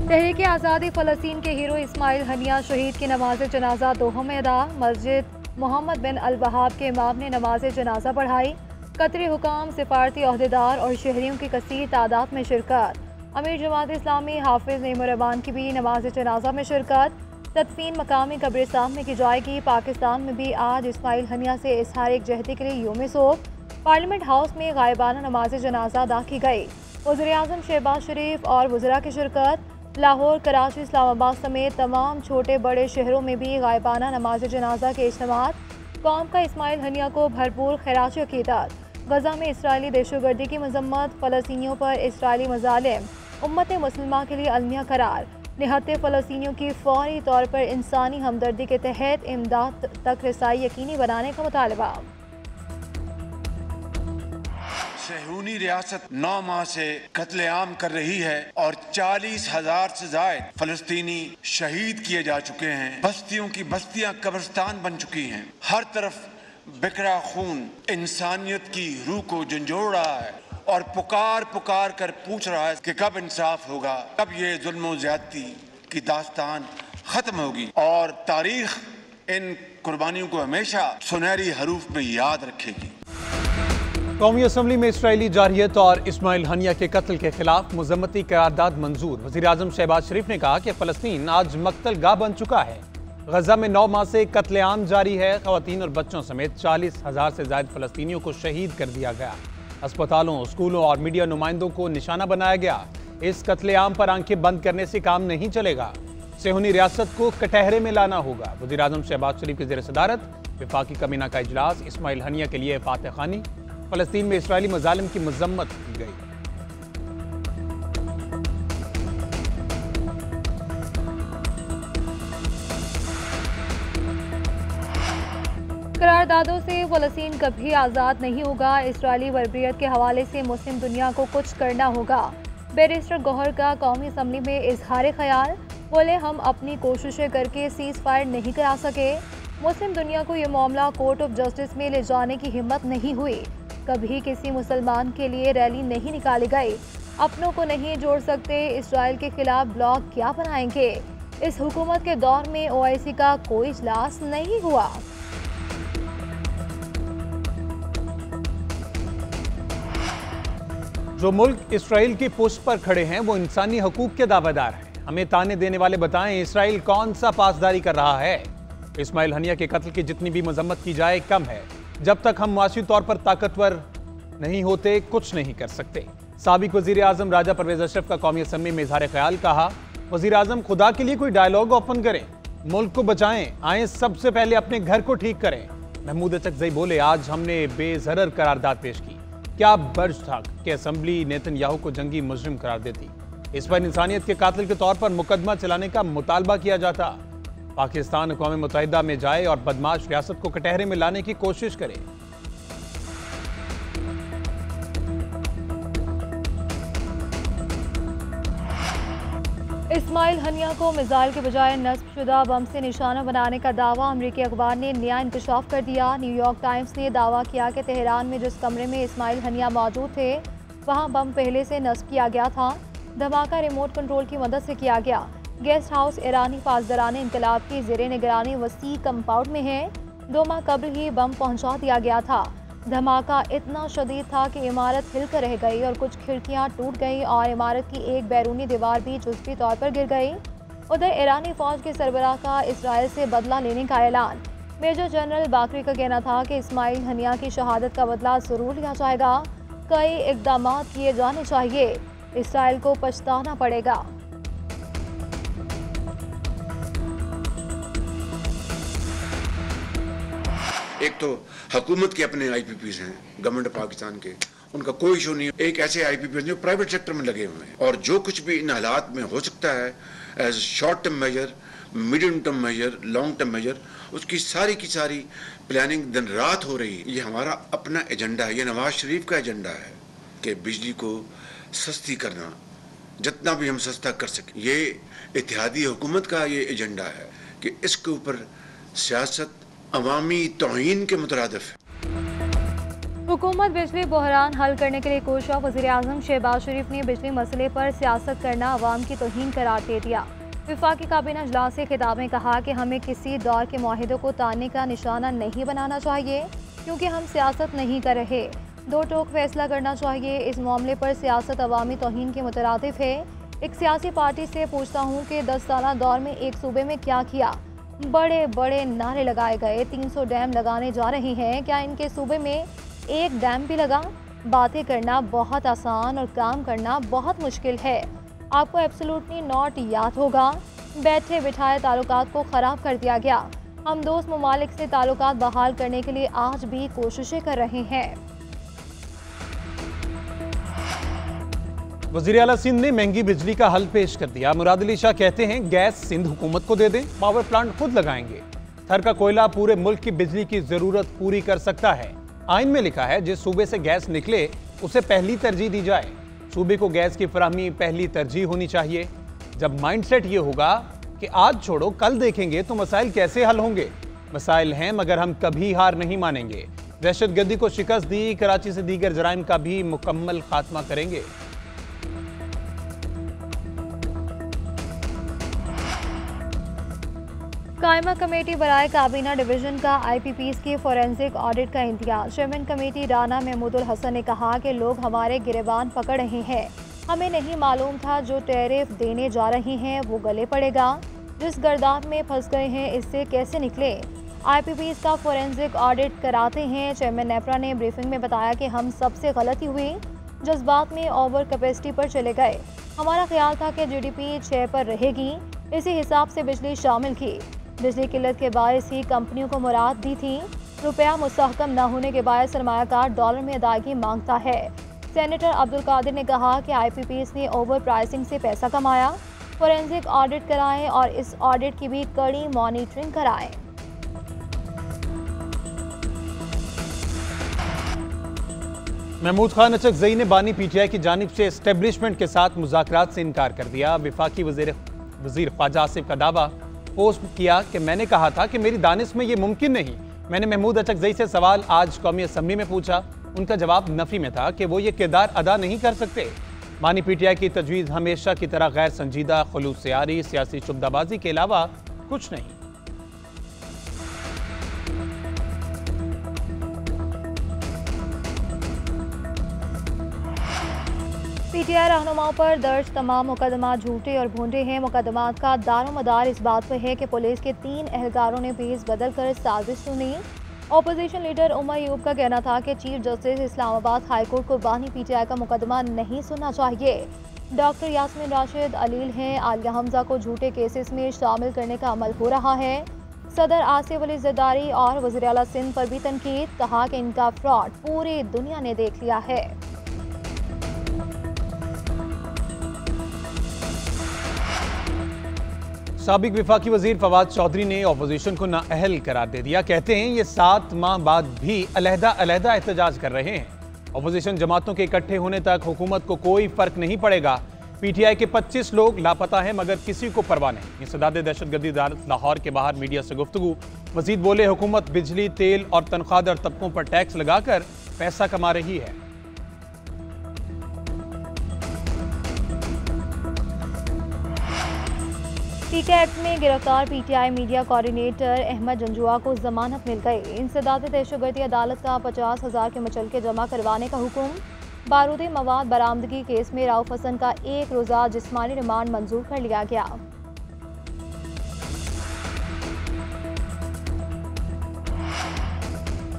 तहरीक आज़ादी फ़लस्तीन के hero Ismail Haniyeh शहीद की नमाज जनाजा दोहम में अदा। मस्जिद मोहम्मद बिन अल वहाब के इमाम ने नमाज जनाजा पढ़ाई। कतरी हुकाम, सिफारती अहदेदार और शहरियों की कसीर तादाद में शिरकत। अमीर जमात इस्लामी हाफिज नेमुरबान की भी नमाज जनाजा में शिरकत। तदफीन मकामी कब्रिस्तान में की जाएगी। पाकिस्तान में भी आज इस्माइल हनिया से इजहार एकजहती के लिए यूम सोग। पार्लियामेंट हाउस में गायबाना नमाज जनाजा अदा की गई। वज़ीर-ए-आज़म शहबाज शरीफ और वज़रा की शिरकत। लाहौर, कराची, इस्लामाबाद समेत तमाम छोटे बड़े शहरों में भी गायबाना नमाज जनाजा के इज्तिमात। कौम का इस्माइल हनिया को भरपूर खैराज अक़ीदत। गजा में इसराइली दहशतगर्दी की मजम्मत। फ़लस्तीनियों पर इसराइली मज़ालिम उम्मत मुस्लिमा के लिए अलमिया करार। निहत्ते फ़लस्तीनियों की फौरी तौर पर इंसानी हमदर्दी के तहत इमदाद तक रसाई यकीनी बनाने का मुतालबा। सहूनी रियासत 9 माह से कत्लेआम कर रही है और 40,000 से ज्यादा फलस्तीनी शहीद किए जा चुके हैं। बस्तियों की बस्तियां कब्रिस्तान बन चुकी हैं। हर तरफ बिखरा खून इंसानियत की रूह को झंझोड़ रहा है और पुकार पुकार कर पूछ रहा है कि कब इंसाफ होगा, कब ये जुल्म ज्यादती की दास्तान खत्म होगी। और तारीख इन कुर्बानियों को हमेशा सुनहरी हरूफ में याद रखेगी। कौमी असम्बली में इसराइली जारहियत और इस्माइल हनिया के कत्ल के खिलाफ मुज़म्मती करारदाद मंजूर। वज़ीर-ए-आज़म शहबाज शरीफ ने कहा कि फ़लस्तीन आज मक्तल गाह बन चुका है। गजा में 9 माह से कत्लेआम जारी है। ख़वातीन और बच्चों समेत 40,000 से ज़ायद फ़लस्तीनियों को शहीद कर दिया गया। अस्पतालों, स्कूलों और मीडिया नुमाइंदों को निशाना बनाया गया। इस कत्लेआम पर आंखें बंद करने से काम नहीं चलेगा। सहूनी रियासत को कटहरे में लाना होगा। वज़ीर-ए-आज़म शहबाज शरीफ की ज़ेर सदारत वफाकी कमीना का इजलास। इस्माइल हनिया के लिए फातह खानी। फ़लस्तीन में इसराइली मज़ालिम की मज़म्मत की गई। करारदादों से फ़लस्तीन कभी आज़ाद नहीं होगा। इसराइली बर्बरियत के हवाले से मुस्लिम दुनिया को कुछ करना होगा। बैरिस्टर गौहर का कौमी असम्बली में इजहार ख्याल। बोले, हम अपनी कोशिशें करके सीज़ फायर नहीं करा सके। मुस्लिम दुनिया को ये मामला कोर्ट ऑफ जस्टिस में ले जाने की हिम्मत नहीं हुई। कभी किसी मुसलमान के लिए रैली नहीं निकाली गई। अपनों को नहीं जोड़ सकते, इसराइल के खिलाफ ब्लॉक क्या बनाएंगे। इस हुकूमत के दौर में OIC का कोई इजलास नहीं हुआ। जो मुल्क इसराइल की पोस्ट पर खड़े हैं वो इंसानी हकूक के दावेदार हैं। हमें ताने देने वाले बताएं, इसराइल कौन सा पासदारी कर रहा है। इस्माइल हनिया के कत्ल की जितनी भी मजम्मत की जाए कम है। जब तक हम मुआशी तौर पर ताकतवर नहीं होते कुछ नहीं कर सकते। साबिक वज़ीर-ए-आज़म राजा परवेज़ अशरफ का कौमी असम्बली में इज़हार ख्याल। कहा, वज़ीर-ए-आज़म खुदा के लिए कोई डायलॉग ओपन करें, मुल्क को बचाएं, आए सबसे पहले अपने घर को ठीक करें। महमूद अचकज़ई बोले, आज हमने बेज़रर करारदाद पेश की। क्या बर्ज था कि असम्बली नेतन्याहू को जंगी मुजरिम करार देती। इस पर इंसानियत के कातिल के तौर पर मुकदमा चलाने का मुतालबा किया जाता। पाकिस्तान अक़वाम मुत्तहिदा में जाए और बदमाश रियासत को कटहरे में लाने की कोशिश करे। इस्माइल हनिया को मिसाइल के बजाय नस्बशुदा बम से निशाना बनाने का दावा अमरीकी अखबार ने नया इंकशाफ कर दिया। न्यूयॉर्क टाइम्स ने दावा किया कि तेहरान में जिस कमरे में इस्माइल हनिया मौजूद थे वहां बम पहले से नस्ब किया गया था। धमाका रिमोट कंट्रोल की मदद से किया गया। गेस्ट हाउस ईरानी पासदारान इनकलाब की ज़ेरे निगरानी वसी कंपाउंड में है। 2 माह कबल ही बम पहुंचा दिया गया था। धमाका इतना शदीद था कि इमारत हिलकर रह गई और कुछ खिड़कियां टूट गई और इमारत की एक बैरूनी दीवार भी जुज़वी तौर पर गिर गई। उधर ईरानी फौज के सरबराह का इसराइल से बदला लेने का ऐलान। मेजर जनरल बाकरी का कहना था कि इस्माइल हनिया की शहादत का बदला ज़रूर लिया जाएगा। कई इक़दाम किए जाने चाहिए। इसराइल को पछताना पड़ेगा। एक तो हुकूमत के अपने IPPs हैं, गवर्नमेंट पाकिस्तान के, उनका कोई इशू नहीं। एक ऐसे IPPs जो प्राइवेट सेक्टर में लगे हुए हैं और जो कुछ भी इन हालात में हो सकता है as short term measure, medium term measure, long term measure, उसकी सारी की सारी प्लानिंग दिन रात हो रही है। ये हमारा अपना एजेंडा है, ये नवाज शरीफ का एजेंडा है कि बिजली को सस्ती करना, जितना भी हम सस्ता कर सकें। ये इत्तेहादी हुकूमत का ये एजेंडा है कि इसके ऊपर सियासत अवामी तौहीन के मुतरादिफ है। हुकूमत बिजली बहरान हल करने के लिए कोशिश। वज़ीर-ए-आज़म शहबाज शरीफ ने बिजली मसले पर सियासत करना अवाम की तौहीन करार दे दिया। वफाकी काबीना इजलास से खिताब में कहा कि हमें किसी दौर के मुआहिदों को तानने का निशाना नहीं बनाना चाहिए, क्योंकि हम सियासत नहीं कर रहे, दो टोक फैसला करना चाहिए। इस मामले पर सियासत अवामी तौहीन के मुतरादिफ है। एक सियासी पार्टी से पूछता हूँ कि 10 साल दौर में एक सूबे में क्या किया। बड़े बड़े नारे लगाए गए, 300 डैम लगाने जा रहे हैं, क्या इनके सूबे में एक डैम भी लगा? बातें करना बहुत आसान और काम करना बहुत मुश्किल है। आपको एब्सोल्युटली नॉट याद होगा, बैठे बिठाए ताल्लुकात को ख़राब कर दिया गया। हम दोस्त ममालिक से ताल्लुकात बहाल करने के लिए आज भी कोशिशें कर रहे हैं। वज़ीर आला सिंध ने महंगी बिजली का हल पेश कर दिया। मुराद अली शाह कहते हैं गैस सिंध हुकूमत को दे दें, पावर प्लांट खुद लगाएंगे। थर का कोयला पूरे मुल्क की बिजली की जरूरत पूरी कर सकता है। आइन में लिखा है जिस सूबे से गैस निकले उसे पहली तरजीह दी जाए। सूबे को गैस की फराहमी पहली तरजीह होनी चाहिए। जब माइंडसेट ये होगा कि आज छोड़ो कल देखेंगे तो मसाइल कैसे हल होंगे? मसाइल हैं मगर हम कभी हार नहीं मानेंगे। दहशतगर्दी को शिकस्त दी, कराची से दीगर जराइम का भी मुकम्मल खात्मा करेंगे। कायमा कमेटी बराए काबीना डिवीजन का IPPs की फोरेंसिक ऑडिट का इंतजार। चेयरमैन कमेटी राना महमूदुल हसन ने कहा कि लोग हमारे गिरेबान पकड़ रहे हैं, हमें नहीं मालूम था जो टैरिफ देने जा रहे हैं वो गले पड़ेगा। जिस गर्दान में फंस गए हैं इससे कैसे निकले? IPPs का फोरेंसिक ऑडिट कराते हैं। चेयरमैन नेपरा ने ब्रीफिंग में बताया कि हम सबसे गलती हुई, जज्बात में ओवर कैपेसिटी पर चले गए। हमारा ख्याल था कि GDP 6 पर रहेगी, इसी हिसाब से बिजली शामिल की। बिजली किल्लत के बायस ही कंपनियों को मुराद दी थी। रुपया मुस्तहकम न होने के बायस सरमायाकार डॉलर में अदायगी मांगता है। सेनेटर अब्दुल कादिर ने कहा कि IPPs ने ओवर प्राइसिंग से पैसा कमाया। फोरेंसिक ऑडिट कराएं और इस ऑडिट की भी कड़ी मॉनिटरिंग कराएं। महमूद खान अचकजई ने बानी PTI की जानिब से एस्टेब्लिशमेंट के साथ मुज़ाकरात से इनकार कर दिया। वफाकी वज़ीर ख्वाजा आसिफ का दावा पोस्ट किया कि मैंने कहा था कि मेरी दानिश में ये मुमकिन नहीं। मैंने महमूद अचकजई से सवाल आज कौमी असम्बली में पूछा, उनका जवाब नफी में था कि वो ये किरदार अदा नहीं कर सकते। बानी PTI की तजवीज़ हमेशा की तरह गैर संजीदा, खुलूस से आरी, सियासी शुबदाबाजी के अलावा कुछ नहीं। PTI रहनुमाओं पर दर्ज तमाम मुकदमा झूठे और भोंडे हैं। मुकदमात का दारोमदार इस बात पर है कि पुलिस के 3 एहलकारों ने पेश बदल कर साजिश सुनी। अपोजिशन लीडर उमर अयूब का कहना था कि chief justice Islamabad high court को बानी PTI का मुकदमा नहीं सुनना चाहिए। डॉक्टर यास्मीन राशिद अलील हैं। आलिया हमजा को झूठे केसेस में शामिल करने का अमल हो रहा है। सदर आसिफ अली जरदारी और वज़ीर आला सिंध पर भी तनकीद, कहा कि इनका फ्रॉड पूरी दुनिया ने देख लिया है। साबिक वफाकी वजीर फवाद चौधरी ने अपोजिशन को नाअहल करार दे दिया। कहते हैं ये 7 माह बाद भी अलहदा एहतजाज कर रहे हैं। अपोजिशन जमातों के इकट्ठे होने तक हुकूमत को कोई फर्क नहीं पड़ेगा। PTI के 25 लोग लापता हैं मगर किसी को परवाह नहीं। इंसदाद दहशतगर्दी अदालत लाहौर के बाहर मीडिया से गुफ्तगू। मजीद बोले हुकूमत बिजली, तेल और तनख्वाहदार तबकों पर टैक्स लगाकर पैसा कमा रही है। टीका एक्ट में गिरफ्तार PTI media coordinator Ahmad Janjua को जमानत मिल गई। इंसदाद दहशतगर्दी अदालत का 50,000 के मुचलके जमा करवाने का हुक्म। बारूदी मवाद बरामदगी केस में राउफ हसन का 1 रोज़ा जिस्मानी रिमांड मंजूर कर लिया गया।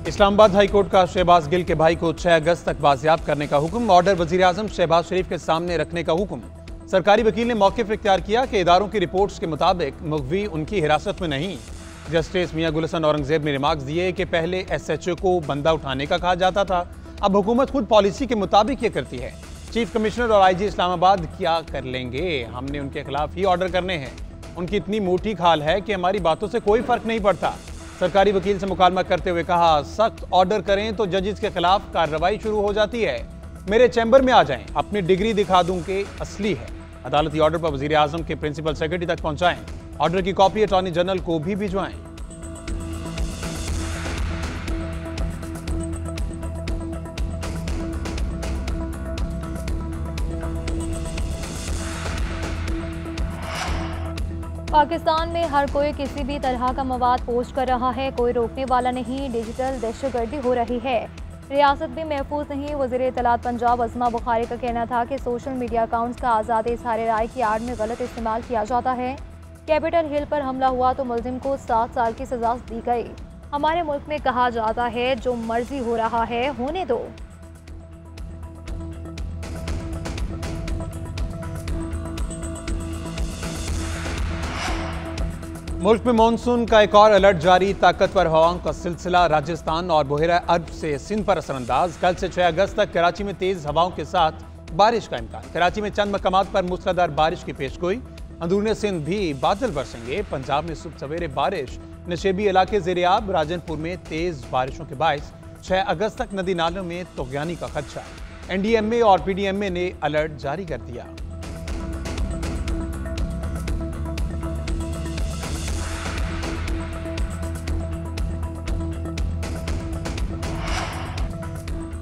इस्लामाबाद हाई कोर्ट का शहबाज गिल के भाई को 6 अगस्त तक बाजियाब करने का हुक्म। ऑर्डर वज़ीर आज़म शहबाज शरीफ के सामने रखने का हुक्म। सरकारी वकील ने मौक़िफ़ इख्तियार किया कि इदारों की रिपोर्ट्स के मुताबिक मुग़वी उनकी हिरासत में नहीं। जस्टिस मियां गुलशन औरंगजेब ने रिमार्क्स दिए कि पहले SHO को बंदा उठाने का कहा जाता था, अब हुकूमत खुद पॉलिसी के मुताबिक ये करती है। चीफ कमिश्नर और IG इस्लामाबाद क्या कर लेंगे? हमने उनके खिलाफ ही ऑर्डर करने हैं। उनकी इतनी मोटी खाल है कि हमारी बातों से कोई फ़र्क नहीं पड़ता। सरकारी वकील से मुकालमा करते हुए कहा, सख्त ऑर्डर करें तो जजेस के खिलाफ कार्रवाई शुरू हो जाती है। मेरे चैम्बर में आ जाएं, अपनी डिग्री दिखा दूं कि असली है। अदालती ऑर्डर पर वज़ीर आज़म के प्रिंसिपल सेक्रेटरी तक पहुंचाएं। ऑर्डर की कॉपी अटॉर्नी जनरल को भी भिजवाएं। पाकिस्तान में हर कोई किसी भी तरह का मवाद पोस्ट कर रहा है, कोई रोकने वाला नहीं। डिजिटल दहशतगर्दी हो रही है, रियासत भी महफूज नहीं। वज़ीर इत्तलात पंजाब अज़मा बुखारी का कहना था कि सोशल मीडिया अकाउंट्स का आज़ाद इज़हार राय की आड़ में गलत इस्तेमाल किया जाता है। कैपिटल हिल पर हमला हुआ तो मुलजिम को 7 साल की सजा दी गई। हमारे मुल्क में कहा जाता है जो मर्जी हो रहा है होने दो। मुल्क में मानसून का एक और अलर्ट जारी। ताकतवर हवाओं का सिलसिला राजस्थान और बहेरा अरब से सिंध पर असरअंदाज। कल से 6 अगस्त तक कराची में तेज हवाओं के साथ बारिश का इम्कान। कराची में चंद मकामात पर मूसलाधार बारिश की पेशगोई। अंदरूनी सिंध भी बादल बरसेंगे। पंजाब में सुबह सवेरे बारिश। नशेबी इलाके ज़ेर-ए-आब। राजनपुर में तेज बारिशों के बायस 6 अगस्त तक नदी नालों में तुग़यानी का खदशा। NDMA और PDMA ने अलर्ट जारी कर दिया।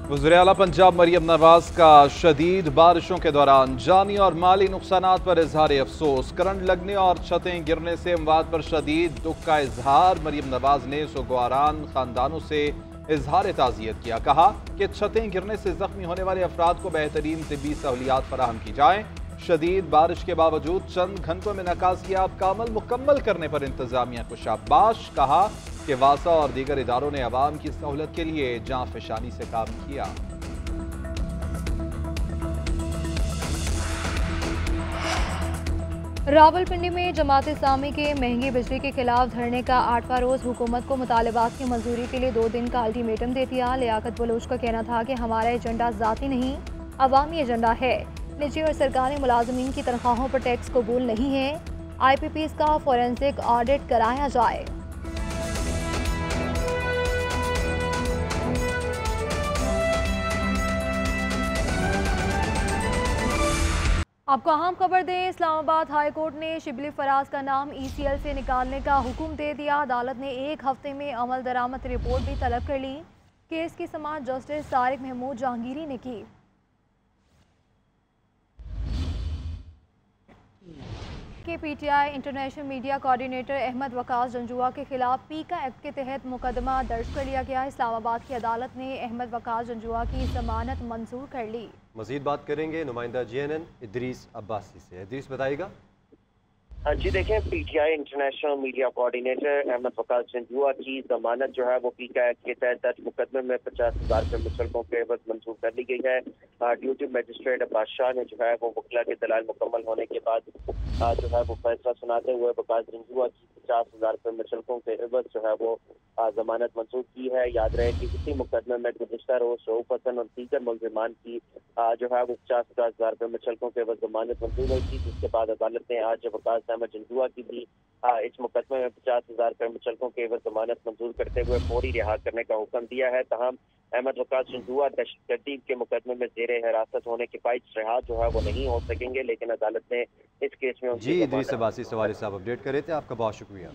वज़ीर-ए-आला पंजाब मरियम नवाज का शदीद बारिशों के दौरान जानी और माली नुकसानात पर इजहार अफसोस। करंट लगने और छतें गिरने से अमवात पर शदीद दुख का इजहार। मरियम नवाज ने सोगवारान खानदानों से इजहार ताज़ियत किया। कहा कि छतें गिरने से जख्मी होने वाले अफराद को बेहतरीन तिब्बी सहूलियात फराहम की जाएं। शदीद बारिश के बावजूद चंद घंटों में नकासियाब का अमल मुकम्मल करने पर इंतजामिया को शाबाश। कहा कि वासा और दीगर इदारों ने अवाम की सहूलत के लिए जांफशानी से काम किया। रावलपिंडी में जमात इस्लामी के महंगी बिजली के खिलाफ धरने का 8वां रोज हुकूमत को मुतालबात की मंजूरी के लिए 2 दिन का अल्टीमेटम दे दिया। लियाकत बलोच का कहना था कि हमारा एजेंडा ज़ाती नहीं अवामी एजेंडा है। निजी और सरकारी मुलाजमीन की तनख्वाहों पर टैक्स कबूल नहीं है। IPPs का फोरेंसिक ऑडिट कराया जाए। आपको अहम खबर दें, इस्लामाबाद हाई कोर्ट ने शिबली फराज का नाम ECL से निकालने का हुक्म दे दिया। अदालत ने 1 हफ्ते में अमल दरामद रिपोर्ट भी तलब कर ली। केस की समाअत जस्टिस तारिक महमूद जहांगीरी ने की। PTI international media coordinator Ahmad Waqas Janjua के खिलाफ पीका एक्ट के तहत मुकदमा दर्ज कर लिया गया। इस्लामाबाद की अदालत ने अहमद वकास जंजुआ की जमानत मंजूर कर ली। मजीद बात करेंगे नुमाइंदा GNN इदरीस अब्बासी से। इदरीस बताइएगा। जी देखें, PTI international media coordinator Ahmad Waqas Janjua की जमानत जो है वो पीका एक्ट के तहत दर्ज मुकदमे में 50,000 रुपये मुसलकों के एवज मंजूर कर ली गई है। ड्यूटी मजिस्ट्रेट अब्बास शाह ने जो है वो वकला के दलाल मुकम्मल होने के बाद जो है वो फैसला सुनाते हुए वकास जंजुआ की 50,000 रुपये मुसलकों के एवज जो है वो जमानत मंजूर की है। याद रहे कि इसी मुकदमे में गुज़िश्ता रोज शऊफ हसन और दीगर मुलजिमान की जो है वो 50,000 रुपये मुसलकों के एवज जमानत मंजूर हुई थी, जिसके बाद अदालत ने आज वकास अहमद जंजुआ की भी इस मुकदमे में 50,000 रुपये मुसलकों के एवज जमानत मंजूर करते हुए फौरी रिहा करने का हुक्म दिया है। तहम अहमद वकास जंजुआ दहशतगर्दी के मुकदमे में जेर हिरासत होने के बाइस रिहा जो है वो नहीं हो सकेंगे, लेकिन अदालत ने इस केस में जी इदरीस अब्बासी सवारी साहब अपडेट कर रहे थे। आपका बहुत शुक्रिया।